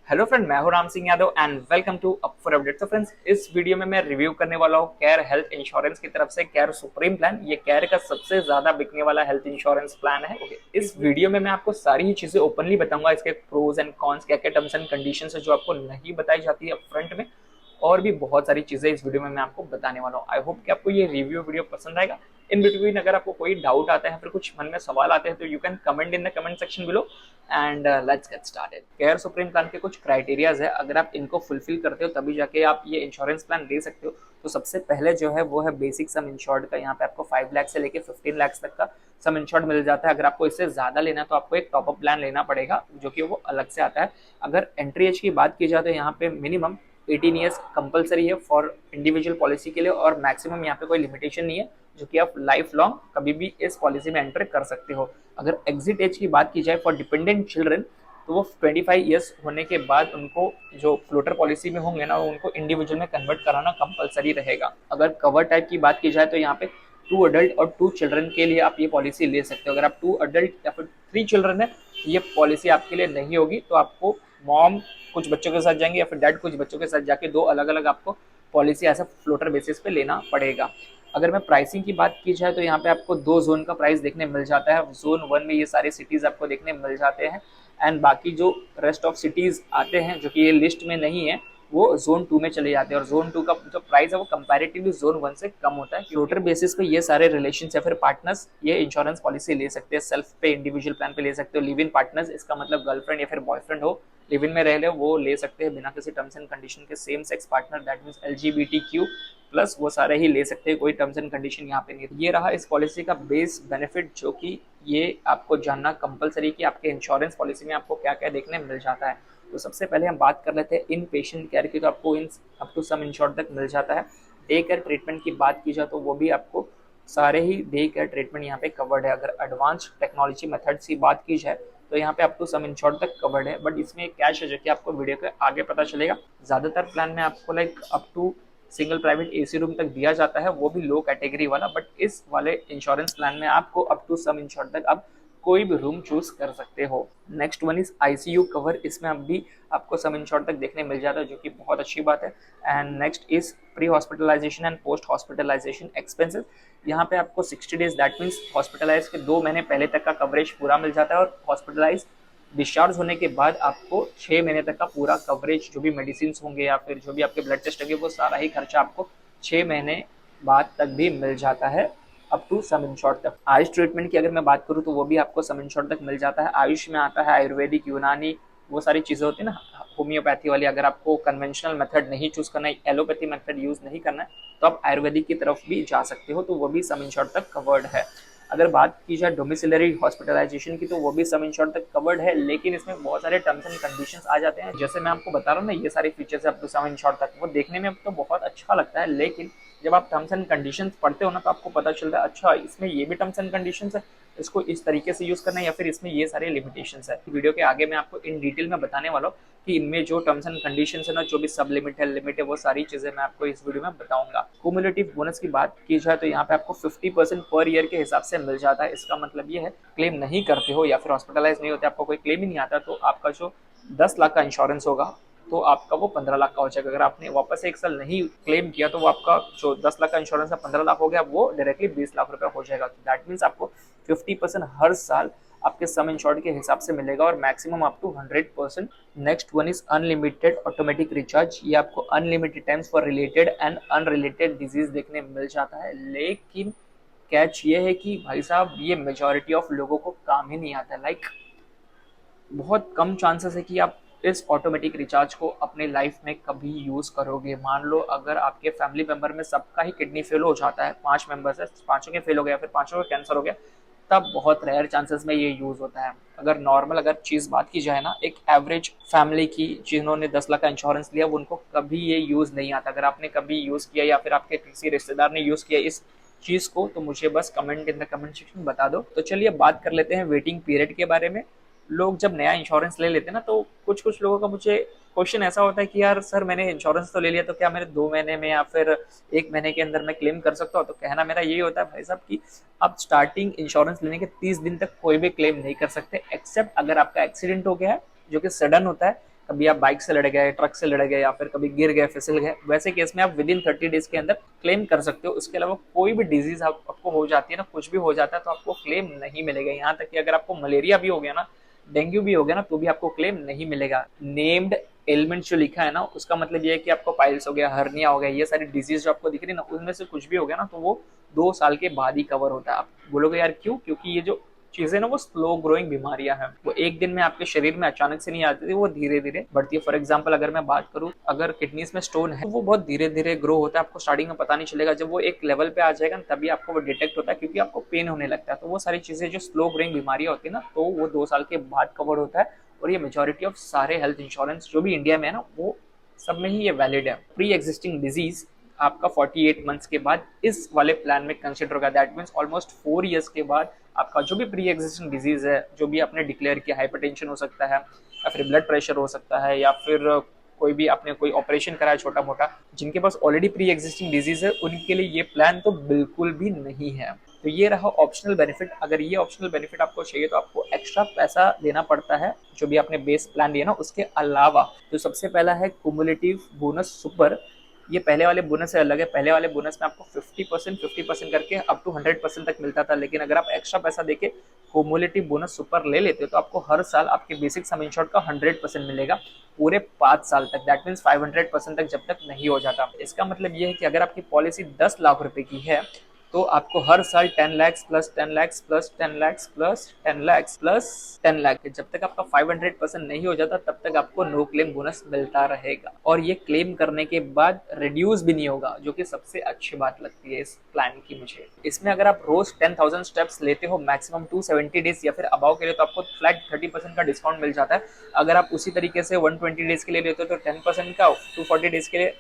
Hello friend, मैं हूं Ram Singh Yadav and welcome to up for update. तो फ्रेंड्स, इस वीडियो में मैं रिव्यू करने वाला हूं केयर हेल्थ इंश्योरेंस की तरफ से केयर सुप्रीम प्लान। ये केयर का सबसे ज्यादा बिकने वाला हेल्थ इंश्योरेंस प्लान है। इस वीडियो में मैं आपको सारी ही चीजें ओपनली बताऊंगा, इसके प्रोज एंड कॉन्स, क्या क्या टर्म्स एंड कंडीशंस है जो आपको नहीं बताई जाती है अपफ्रंट में, और भी बहुत सारी चीजें इस वीडियो में मैं आपको बताने वाला हूँ। आई होप कि आपको ये रिव्यू वीडियो पसंद आएगा। इन बिटवीन अगर आपको कोई डाउट आता है, फिर कुछ मन में सवाल आते हैं, तो you can comment in the comment section below and let's get started. Care supreme plan के कुछ क्राइटेरियाज है, अगर आप इनको फुलफिल करते हो तभी जाके आप ये इंश्योरेंस प्लान ले सकते हो। तो सबसे पहले जो है वो है बेसिक सम इंश्योर्ड का। यहाँ पे आपको 5 लाख से लेके 15 लाख तक का सम इंश्योर्ड मिल जाता है। अगर आपको इससे ज्यादा लेना है तो आपको एक टॉप अप प्लान लेना पड़ेगा, जो कि वो अलग से आता है। अगर एंट्री एज की बात की जाए तो यहाँ पे मिनिमम 18 ईयर्स कंपलसरी है फॉर इंडिविजुअल पॉलिसी के लिए, और मैक्सिमम यहाँ पे कोई लिमिटेशन नहीं है, जो कि आप लाइफ लॉन्ग कभी भी इस पॉलिसी में एंटर कर सकते हो। अगर एग्जिट एज की बात की जाए फॉर डिपेंडेंट चिल्ड्रन, तो वो 25 ईयर्स होने के बाद उनको जो फ्लोटर पॉलिसी में होंगे ना, उनको इंडिविजुअल में कन्वर्ट कराना कंपलसरी रहेगा। अगर कवर टाइप की बात की जाए तो यहाँ पे 2 अडल्ट और 2 चिल्ड्रन के लिए आप ये पॉलिसी ले सकते हो। अगर आप 2 अडल्ट या फिर 3 चिल्ड्रन है, ये पॉलिसी आपके लिए नहीं होगी। तो आपको मॉम कुछ बच्चों के साथ जाएंगे या फिर डैड कुछ बच्चों के साथ जाके दो अलग अलग आपको पॉलिसी ऐसा फ्लोटर बेसिस पे लेना पड़ेगा। अगर मैं प्राइसिंग की बात की जाए तो यहाँ पे आपको 2 जोन का प्राइस देखने मिल जाता है। जोन 1 में ये सारे सिटीज आपको देखने मिल जाते हैं, एंड बाकी जो रेस्ट ऑफ सिटीज आते हैं जो कि ये लिस्ट में नहीं है, वो जोन 2 में चले जाते हैं। और जोन 2 का जो प्राइस है वो कंपैरेटिवली जोन 1 से कम होता है। फ्लोटर बेसिस पे ये सारे रिलेशंस या फिर पार्टनर्स ये इंश्योरेंस पॉलिसी ले सकते हैं। सेल्फ पे इंडिविजुअल प्लान पे ले सकते हो। लिव इन पार्टनर्स, इसका मतलब गर्लफ्रेंड या फिर बॉयफ्रेंड हो, लिव इन में रह ले, वो ले सकते हैं बिना किसी टर्म्स एंड कंडीशन के। Same sex partner, that means LGBTQ plus, वो सारे ही ले सकते हैं, कोई टर्म्स एंड कंडीशन यहाँ पे नहीं। ये रहा इस पॉलिसी का बेस बेनिफिट, जो कि ये आपको जानना कंपलसरी कि आपके इंश्योरेंस पॉलिसी में आपको क्या क्या देखने मिल जाता है। तो सबसे पहले हम बात कर लेते हैं इन पेशेंट केयर की। तो आपको in up to sum insured तक मिल जाता है। डे केयर ट्रीटमेंट की बात की जाए तो वो भी आपको सारे ही डे केयर ट्रीटमेंट यहाँ पे कवर्ड है। अगर एडवांस टेक्नोलॉजी मेथड्स की बात की जाए तो यहाँ पे अप टू सम इंश्योर्ड तक कवर्ड है, बट इसमें कैश है जो कि आपको वीडियो के आगे पता चलेगा। ज्यादातर प्लान में आपको like up to single private AC room तक दिया जाता है, वो भी लो कैटेगरी वाला। बट इस वाले इंश्योरेंस प्लान में आपको अप टू सम इंश्योर्ड तक आप कोई भी रूम चूज कर सकते हो। Next one is ICU cover. इसमें अब भी आपको सम इंश्योर्ड तक देखने मिल जाता है, जो कि बहुत अच्छी बात है। And next is pre hospitalisation and post hospitalisation expenses. यहाँ पे आपको 60 डेज, दैट मीन्स हॉस्पिटलाइज के 2 महीने पहले तक का कवरेज पूरा मिल जाता है, और हॉस्पिटलाइज डिस्चार्ज होने के बाद आपको 6 महीने तक का पूरा कवरेज, जो भी मेडिसिन होंगे या फिर जो भी आपके ब्लड टेस्ट होंगे, वो सारा ही खर्चा आपको 6 महीने बाद तक भी मिल जाता है, अप टू सम इंश्योर्ड तक। आयुष ट्रीटमेंट की अगर मैं बात करूँ तो वो भी आपको सम इंश्योर्ड तक मिल जाता है। आयुष में आता है आयुर्वेदिक, यूनानी, वो सारी चीजें होती है ना, होम्योपैथी वाली। अगर आपको कन्वेंशनल मेथड नहीं चूज करना है, एलोपैथी मेथड यूज नहीं करना है, तो आप आयुर्वेदिक की तरफ भी जा सकते हो, तो वो भी सम इंश्योर्ड तक कवर्ड है। अगर बात की जाए डोमिसिलरी हॉस्पिटलाइजेशन की, तो वो भी सम इंश्योर्ड तक कवर्ड है, लेकिन इसमें बहुत सारे टर्म्स एंड कंडीशंस आ जाते हैं। जैसे मैं आपको बता रहा हूँ ना, ये सारे फीचर्स है अप टू सम इंश्योर्ड तक, वो देखने में तो बहुत अच्छा लगता है, लेकिन जब आप टर्म्स एंड कंडीशंस पढ़ते हो ना, तो आपको पता चलता है अच्छा इसमें ये भी टर्म्स एंड कंडीशंस है, इसको इस तरीके से यूज करना है, या फिर इसमें ये सारे लिमिटेशंस है। वीडियो के आगे मैं आपको इन डिटेल में बताने वाला हूँ कि इनमें जो टर्म्स एंड कंडीशंस है ना, जो भी सब लिमिट है, लिमिट है, वो सारी चीजें मैं आपको इस वीडियो में बताऊंगा। क्यूमुलेटिव बोनस की बात की जाए तो यहाँ पे आपको 50% पर ईयर के हिसाब से मिल जाता है। इसका मतलब ये है, क्लेम नहीं करते हो या फिर हॉस्पिटलाइज नहीं होते, आपको कोई क्लेम ही नहीं आता, तो आपका जो 10 लाख का इंश्योरेंस होगा तो आपका वो 15 लाख का हो जाएगा। अगर आपने वापस से 1 साल नहीं क्लेम किया तो वो आपका जो 10 लाख का इंश्योरेंस है 15 लाख हो गया, वो डायरेक्टली 20 लाख रुपए हो जाएगा। तो दैट मीन्स आपको 50% हर साल आपके सम इंश्योर्ड के हिसाब से मिलेगा, और maximum up to 100%। Next one is unlimited automatic recharge. ये आपको unlimited times for related and unrelated disease देखने मिल जाता है, लेकिन कैच ये है कि भाई साहब ये मेजॉरिटी ऑफ लोगों को काम ही नहीं आता। लाइक बहुत कम चांसेस है कि आप इस ऑटोमेटिक रिचार्ज को अपने लाइफ में कभी यूज करोगे। मान लो अगर आपके फैमिली मेंबर में सबका ही किडनी फेल हो जाता है, 5 मेंबर्स है, पांचों के फेल हो गया, फिर पांचों का कैंसर हो गया, तब बहुत रेयर चांसेस में ये यूज होता है। अगर नॉर्मल अगर चीज बात की जाए ना, एक एवरेज फैमिली की जिन्होंने 10 लाख का इंश्योरेंस लिया, उनको कभी ये यूज नहीं आता। अगर आपने कभी यूज किया या फिर आपके किसी रिश्तेदार ने यूज किया इस चीज को, तो मुझे बस comment in the comment section बता दो। तो चलिए बात कर लेते हैं वेटिंग पीरियड के बारे में। लोग जब नया इंश्योरेंस ले लेते हैं ना, तो कुछ कुछ लोगों का मुझे क्वेश्चन ऐसा होता है कि यार सर मैंने इंश्योरेंस तो ले लिया, तो क्या मेरे 2 महीने में या फिर 1 महीने के अंदर मैं क्लेम कर सकता हूँ? तो कहना मेरा यही होता है भाई साहब कि आप स्टार्टिंग इंश्योरेंस लेने के 30 दिन तक कोई भी क्लेम नहीं कर सकते, एक्सेप्ट अगर आपका एक्सीडेंट हो गया है जो कि सडन होता है, कभी आप बाइक से लड़ गए, ट्रक से लड़ गए या फिर कभी गिर गए, फिसल गए, वैसे केस में आप विद इन 30 डेज के अंदर क्लेम कर सकते हो। उसके अलावा कोई भी डिजीज आपको हो जाती है ना, कुछ भी हो जाता है तो आपको क्लेम नहीं मिलेगा। यहाँ तक कि अगर आपको मलेरिया भी हो गया ना, डेंगू भी हो गया ना, तो भी आपको क्लेम नहीं मिलेगा। नेम्ड एलिमेंट जो लिखा है ना, उसका मतलब ये है कि आपको पाइल्स हो गया, हर्निया हो गया, ये सारी डिजीज जो आपको दिख रही है ना, उनमें से कुछ भी हो गया ना, तो वो 2 साल के बाद ही कवर होता है। आप बोलोगे यार क्यों? क्योंकि ये जो चीजें ना वो स्लो ग्रोइंग बीमारियां हैं, वो एक दिन में आपके शरीर में अचानक से नहीं आती थी, वो धीरे धीरे बढ़ती है। फॉर एग्जांपल अगर मैं बात करूं, अगर किडनीज में स्टोन है तो वो बहुत धीरे धीरे ग्रो होता है, आपको स्टार्टिंग में पता नहीं चलेगा। जब वो एक लेवल पे आ जाएगा ना, तभी आपको वो डिटेक्ट होता है, क्योंकि आपको पेन होने लगता है। तो वो सारी चीजें जो स्लो ग्रोइंग बीमारियां होती है ना, तो वो 2 साल के बाद कवर होता है। और ये मेजोरिटी ऑफ सारे हेल्थ इंश्योरेंस जो भी इंडिया में है ना, वो सब में ही ये वैलिड है। प्री एग्जिस्टिंग डिजीज आपका 48 मंथ्स के बाद इस वाले प्लान में कंसिडर होगा। दैट मीन्स ऑलमोस्ट 4 ईयर्स के बाद आपका जो भी प्री एग्जिस्टिंग डिजीज है, जो भी आपने डिक्लेयर किया, हाइपरटेंशन हो सकता है या फिर ब्लड प्रेशर हो सकता है या फिर कोई भी आपने कोई ऑपरेशन कराया छोटा मोटा, जिनके पास ऑलरेडी प्री एग्जिस्टिंग डिजीज है, उनके लिए ये प्लान तो बिल्कुल भी नहीं है। तो ये रहा ऑप्शनल बेनिफिट। अगर ये ऑप्शनल बेनिफिट आपको चाहिए तो आपको एक्स्ट्रा पैसा देना पड़ता है, जो भी आपने बेस प्लान लिया ना उसके अलावा। तो सबसे पहला है कुमुलेटिव बोनस सुपर। ये पहले वाले बोनस से अलग है। पहले वाले बोनस में आपको 50% करके अप टू 100% तक मिलता था, लेकिन अगर आप एक्स्ट्रा पैसा देके कुमुलेटिव बोनस सुपर ले लेते हो तो आपको हर साल आपके बेसिक सम इंश्योर्ड का 100% मिलेगा पूरे 5 साल तक। दैट मीन्स 500% तक जब तक नहीं हो जाता। इसका मतलब ये है कि अगर आपकी पॉलिसी 10 लाख रुपए की है तो आपको हर साल 10 lakh plus 10 lakh plus 10 lakh plus 10 lakh plus 10 lakh, जब तक आपका 500% नहीं हो जाता तब तक आपको नो क्लेम बोनस मिलता रहेगा। और ये क्लेम करने के बाद रिड्यूस भी नहीं होगा, जो कि सबसे अच्छी बात लगती है इस प्लान की मुझे। इसमें अगर आप रोज 10,000 स्टेप्स लेते हो मैक्सिमम 270 डेज या फिर अबाव के लिए, तो आपको फ्लैट 30% का डिस्काउंट मिल जाता है। अगर आप उसी तरीके से 120 डेज के लिए लेते हो तो 10% का, 240 डेज के लिए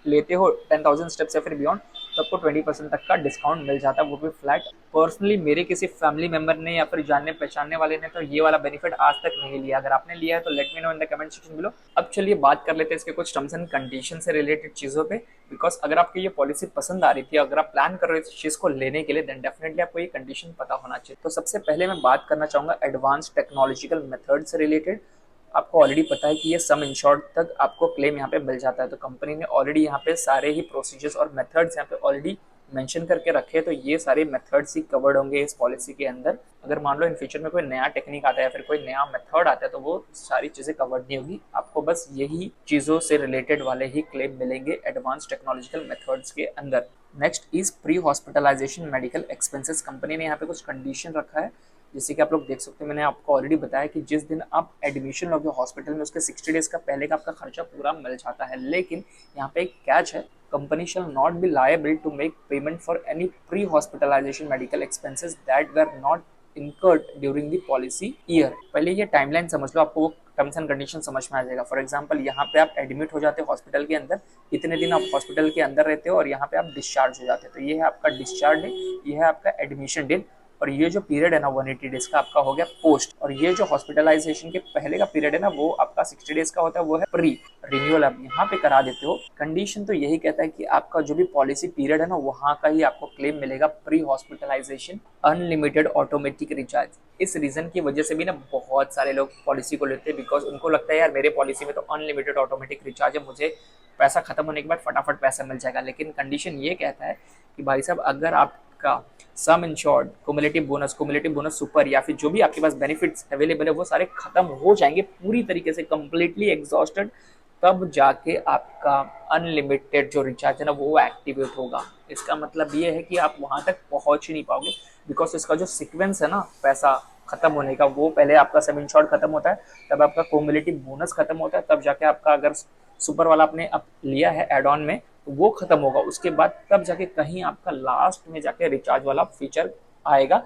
लेते हो 10,000 स्टेप्स या फिर बियॉन्ड, तो आपको 20% तक का डिस्काउंट मिल जाता है, वो भी फ्लैट। पर्सनली मेरे किसी फैमिली मेंबर ने या फिर जानने पहचानने वाले ने तो ये वाला बेनिफिट आज तक नहीं लिया। अगर आपने लिया है तो let me know in the comment section below. अब चलिए बात कर लेते हैं इसके कुछ टर्म्स एंड कंडीशन से रिलेटेड चीजों पे। बिकॉज अगर आपको ये पॉलिसी पसंद आ रही थी, अगर आप प्लान कर रहे हो इस चीज को लेने के लिए, देन डेफिनेटली आपको ये कंडीशन पता होना चाहिए। तो सबसे पहले मैं बात करना चाहूंगा एडवांस टेक्नोलॉजिकल मेथड से रिलेटेड। आपको ऑलरेडी पता है कि ये सम इंश्योर्ड तक आपको क्लेम यहाँ पे मिल जाता है, तो कंपनी ने ऑलरेडी यहाँ पे सारे ही प्रोसीजर्स और मेथड्स यहाँ पे ऑलरेडी मेंशन करके रखे हैं। तो ये सारे मेथड्स ही कवर्ड होंगे इस पॉलिसी के अंदर। अगर मान लो इन फ्यूचर में कोई नया टेक्निक आता है या फिर कोई नया मेथड आता है तो वो सारी चीजें कवर्ड नहीं होगी, आपको बस यही चीजों से रिलेटेड वाले ही क्लेम मिलेंगे एडवांस टेक्नोलॉजिकल मेथड्स के अंदर। Next is pre hospitalisation medical expenses. Company ने यहाँ पे कुछ कंडीशन रखा है, जैसे कि आप लोग देख सकते हो, मैंने आपको ऑलरेडी बताया कि जिस दिन आप एडमिशन लोगे हॉस्पिटल में, उसके 60 डेज का पहले का आपका खर्चा पूरा मिल जाता है। लेकिन यहाँ पे एक कैच है, company shall not be liable to make payment for any pre hospitalisation medical expenses that were not incurred during the policy year. पहले ये टाइमलाइन समझ लो, आपको वो टर्म्स एंड कंडीशन समझ में आ जाएगा। फॉर एग्जांपल यहाँ पे आप एडमिट हो जाते हो हॉस्पिटल के अंदर, इतने दिन आप हॉस्पिटल के अंदर रहते हो और यहाँ पे आप डिस्चार्ज हो जाते हो, तो ये है आपका डिस्चार्ज डे, ये है आपका एडमिशन डे। और ये जो पीरियड है ना 180 डेज का आपका हो गया पोस्ट। और ये जो हॉस्पिटलाइजेशन के पहले का पीरियड है ना, वो आपका 60 डेज का होता है, वो है प्री। रिन्यूअल आप यहाँ पे करा देते हो। कंडीशन तो यही कहता है कि आपका जो भी पॉलिसी पीरियड है ना, वहाँ का ही आपको क्लेम मिलेगा pre hospitalisation unlimited automatic recharge. इस रीजन की वजह से भी ना बहुत सारे लोग पॉलिसी को लेते हैं, बिकॉज उनको लगता है यार मेरे पॉलिसी में तो अनलिमिटेड ऑटोमेटिक रिचार्ज है, मुझे पैसा खत्म होने के बाद फटाफट पैसा मिल जाएगा। लेकिन कंडीशन ये कहता है कि भाई साहब, अगर आपका सम इंश्योर्ड, कुमुलेटिव बोनस सुपर या फिर जो भी आपके पास बेनिफिट्स अवेलेबल है वो सारे खत्म हो जाएंगे पूरी तरीके से, कंप्लीटली एग्जॉस्टेड, तब जाके आपका अनलिमिटेड जो रिचार्ज है ना वो एक्टिवेट होगा। इसका मतलब ये है कि आप वहां तक पहुंच ही नहीं पाओगे, बिकॉज इसका जो सीक्वेंस है ना पैसा खत्म होने का, वो पहले आपका सम इंश्योर्ड खत्म होता है, तब आपका कुमुलेटिव बोनस खत्म होता है, तब जाके आपका अगर सुपर वाला आपने अब लिया है एड ऑन में तो वो खत्म होगा, उसके बाद तब जाके कहीं आपका लास्ट में जाके रिचार्ज वाला फीचर आएगा।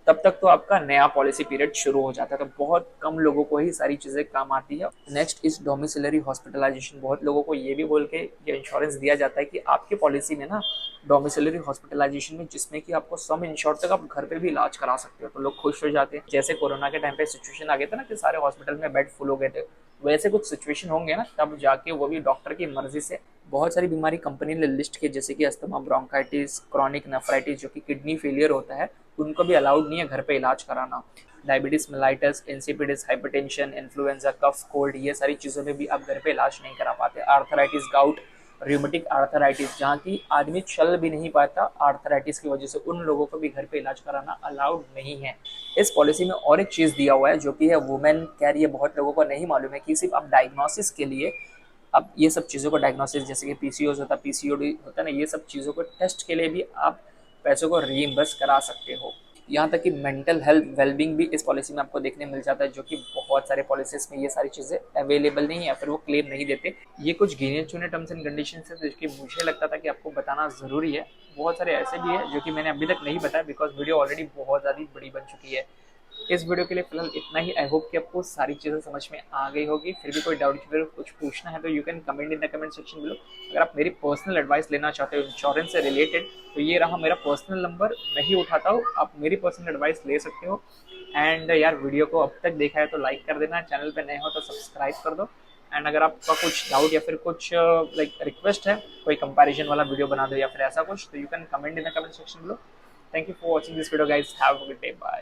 तब तक तो आपका नया पॉलिसी पीरियड शुरू हो जाता है। तो बहुत कम लोगों को ही सारी चीजें काम आती है। Next is domiciliary hospitalisation. बहुत लोगों को ये भी बोल के ये इंश्योरेंस दिया जाता है कि आपके पॉलिसी में ना डोमिसिलरी हॉस्पिटलाइजेशन में, जिसमें कि आपको सम इंश्योर तक आप घर पे भी इलाज करा सकते हो, तो लोग खुश हो जाते हैं। जैसे कोरोना के टाइम पे सिचुएशन आ गया था ना कि सारे हॉस्पिटल में बेड फुल हो गए थे, वैसे कुछ सिचुएशन होंगे ना, तब जाके वो भी डॉक्टर की मर्जी से बहुत सारी बीमारी कंपनी ने लिस्ट की, जैसे कि अस्थमा, ब्रोंकाइटिस, क्रॉनिक नेफ्राइटिस जो कि किडनी फेलियर होता है, उनको भी अलाउड नहीं है घर पे इलाज कराना। डायबिटीज मेलाइटस, इंसिपिडिस, हाइपरटेंशन, इन्फ्लुएंजा, कफ, कोल्ड, ये सारी चीज़ों में भी आप घर पे इलाज नहीं करा पाते। आर्थराइटिस, गाउट, र्यूमेटिक आर्थराइटिस, जहाँ की आदमी चल भी नहीं पाता आर्थराइटिस की वजह से, उन लोगों को भी घर पे इलाज कराना अलाउड नहीं है। इस पॉलिसी में और एक चीज़ दिया हुआ है जो कि है वुमेन केयर। ये बहुत लोगों को नहीं मालूम है कि सिर्फ आप डायग्नोसिस के लिए, अब ये सब चीज़ों को डायग्नोसिस, जैसे कि पीसीओएस होता है, पीसीओडी होता है ना, ये सब चीज़ों को टेस्ट के लिए भी आप पैसों को रीइम्बर्स करा सकते हो। यहाँ तक कि मेंटल हेल्थ वेलबींग भी इस पॉलिसी में आपको देखने मिल जाता है, जो कि बहुत सारे पॉलिसीज में ये सारी चीज़ें अवेलेबल नहीं है या फिर वो क्लेम नहीं देते। ये कुछ गिने चुने टर्म्स एंड कंडीशन है जो कि मुझे लगता था कि आपको बताना ज़रूरी है। बहुत सारे ऐसे भी है जो कि मैंने अभी तक नहीं बताया, बिकॉज वीडियो ऑलरेडी बहुत ज़्यादा बड़ी बन चुकी है। इस वीडियो के लिए फिलहाल इतना ही। आई होप कि आपको सारी चीज़ें समझ में आ गई होगी। फिर भी कोई डाउट फिर कुछ पूछना है तो you can comment in the comment section below. अगर आप मेरी पर्सनल एडवाइस लेना चाहते हो इंश्योरेंस से रिलेटेड, तो ये रहा मेरा पर्सनल नंबर, मैं ही उठाता हूँ, आप मेरी पर्सनल एडवाइस ले सकते हो। एंड यार, वीडियो को अब तक देखा है तो लाइक कर देना, चैनल पे नए हो तो सब्सक्राइब कर दो। एंड अगर आपका कुछ डाउट या फिर कुछ लाइक रिक्वेस्ट है, कोई कंपैरिजन वाला वीडियो बना दो या फिर ऐसा कुछ, तो you can comment in the comment section below. Thank you for watching this video guys, have a good day, bye.